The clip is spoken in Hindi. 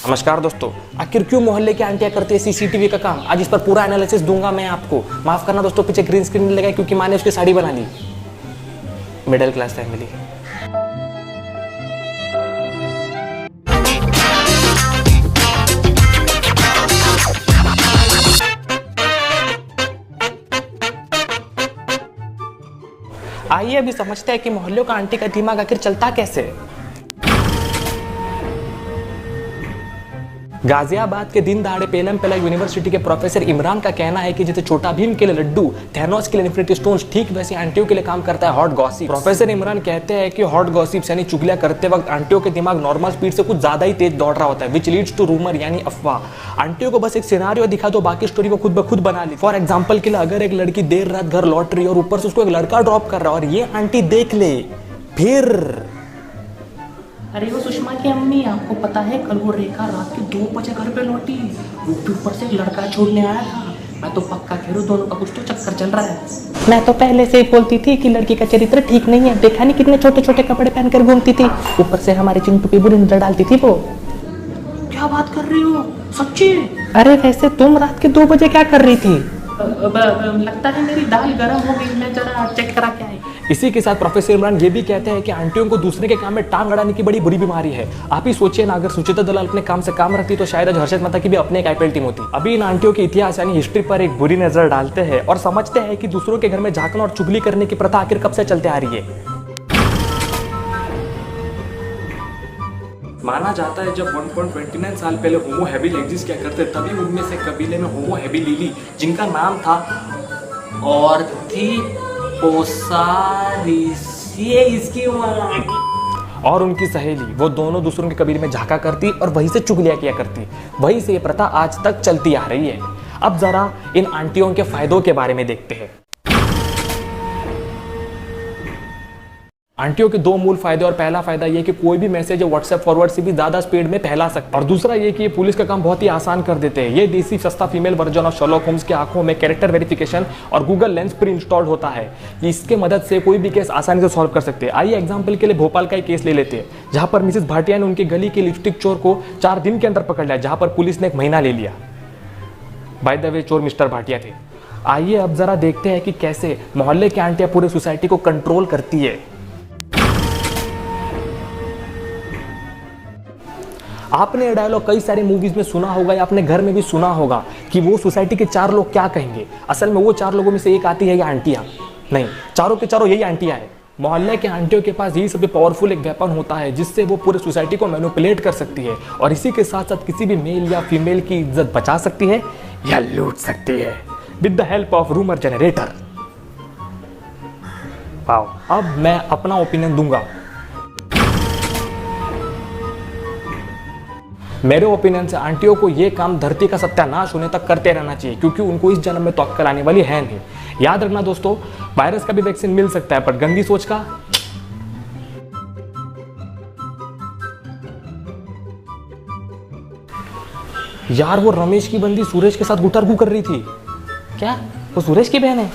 नमस्कार दोस्तों, आखिर क्यों मोहल्ले की आंटियां करती है सीसीटीवी का काम? आज इस पर पूरा एनालिसिस दूंगा मैं आपको। माफ करना दोस्तों, पीछे ग्रीन स्क्रीन लगा क्योंकि माँ ने उसकी साड़ी बना दी। Middle class family. आइए अभी समझते हैं कि मोहल्लों का आंटी का दिमाग आखिर चलता कैसे है। गाजियाबाद के दिन दहाड़े पेलम पेला यूनिवर्सिटी के प्रोफेसर इमरान का कहना है कि जैसे छोटा भीम के लिए लड्डू, थैनोस के लिए इन्फिनिटी स्टोन्स, ठीक वैसे आंटियों के लिए काम करता है हॉट गॉसिप। प्रोफेसर इमरान कहते हैं कि हॉट गॉसिप्स यानी चुगलियां करते वक्त आंटियों के दिमाग नॉर्मल स्पीड से कुछ ज्यादा ही तेज दौड़ रहा होता है, विच लीड्स टू रूमर यानी अफवाह। आंटियों को बस एक सिनारियो दिखा दो, बाकी स्टोरी को खुद ब खुद बना ली। फॉर एग्जाम्पल के लिए अगर एक लड़की देर रात घर लौट रही है और ऊपर से उसको एक लड़का ड्रॉप कर रहा है और ये आंटी देख ले, फिर अरे वो सुषमा की अम्मी, आपको पता है कल वो रेखा रात के 2 बजे घर पे लौटी, वो भी ऊपर से एक लड़का छोड़ने आया था। मैं तो पक्का कह रहा हूँ दोनों का कुछ तो चक्कर चल रहा है। मैं तो पहले से ही बोलती थी कि लड़की का चरित्र ठीक नहीं है। देखा नहीं कितने छोटे छोटे कपड़े पहनकर घूमती थी, ऊपर से हमारी चिंटू पे बुरी नजर डालती थी वो। क्या बात कर रही हो, सच्ची? अरे वैसे तुम रात के 2 बजे क्या कर रही थी? लगता है मेरी दाल गर्म हो गई, मैं जरा चेक करा के आई। इसी के साथ प्रोफेसर इमरान ये भी कहते हैं कि आंटियों को दूसरे के काम में टांग अड़ाने की बड़ी बुरी बीमारी है। आप ही सोचिए ना, अगर सुचिता दलाल अपने काम से काम रखती तो शायद आज हर्षद मेहता की भी अपने एक आईपीएल टीम होती। अभी इन आंटियों के इतिहास यानी हिस्ट्री पर एक बुरी नजर डालते हैं और समझते हैं कि दूसरों के घर में झांकना और चुगली करने की प्रथा आखिर कब से चलते आ रही है। माना जाता है जब 1.29 साल पहले होमो हैबिल एग्जिस्ट क्या करते तभी उनमें से कबीले में होमो हैबिलिली, जिनका नाम था और थी इसकी और उनकी सहेली, वो दोनों दूसरों के कबीले में झांका करती और वहीं से चुगलियां किया करती। वहीं से ये प्रथा आज तक चलती आ रही है। अब जरा इन आंटियों के फायदों के बारे में देखते हैं। आंटियों के 2 मूल फायदे, और पहला फायदा ये कि कोई भी मैसेज व्हाट्सएप फॉरवर्ड से भी ज्यादा स्पीड में फैला सकता है, और दूसरा ये कि ये पुलिस का काम बहुत ही आसान कर देते हैं। ये देसी सस्ता female version of Sherlock Holmes की आंखों में कैरेक्टर वेरिफिकेशन और गूगल लेंस प्री इंस्टॉल्ड होता है। इसके मदद से कोई भी केस आसानी से सॉल्व कर सकते हैं। आइए एग्जाम्पल के लिए भोपाल का एक केस ले लेते हैं, जहां पर मिसेस भाटिया ने उनकी गली के लिपस्टिक चोर को 4 दिन के अंदर पकड़ लिया, जहां पर पुलिस ने 1 महीना ले लिया। बाय द वे चोर मिस्टर भाटिया थे। आइए अब जरा देखते हैं कि कैसे मोहल्ले की आंटियां पूरे सोसाइटी को कंट्रोल करती है। आपने ये डायलॉग कई सारी मूवीज में सुना होगा या अपने घर में भी सुना होगा कि वो सोसाइटी के 4 लोग क्या कहेंगे। असल में वो 4 लोगों में से एक आती है ये आंटियां नहीं, चारों के चारों यही आंटियां हैं। मोहल्ले के आंटियों के पास यही सबसे पावरफुल एक वेपन होता है जिससे वो पूरे सोसाइटी को मैनिपुलेट कर सकती है और इसी के साथ साथ किसी भी मेल या फीमेल की इज्जत बचा सकती है या लूट सकती है with the help of rumour generator. Wow, अब मैं अपना ओपिनियन दूंगा। मेरे ओपिनियन से आंटियों को ये काम धरती का सत्यानाश होने तक करते रहना चाहिए, क्योंकि उनको इस जन्म में तो अक्कल आने वाली है नहीं। याद रखना दोस्तों, वायरस का भी वैक्सीन मिल सकता है पर गंदी सोच का यार वो रमेश की बंदी सूरज के साथ गुटरगू कर रही थी। क्या वो सूरज की बहन है?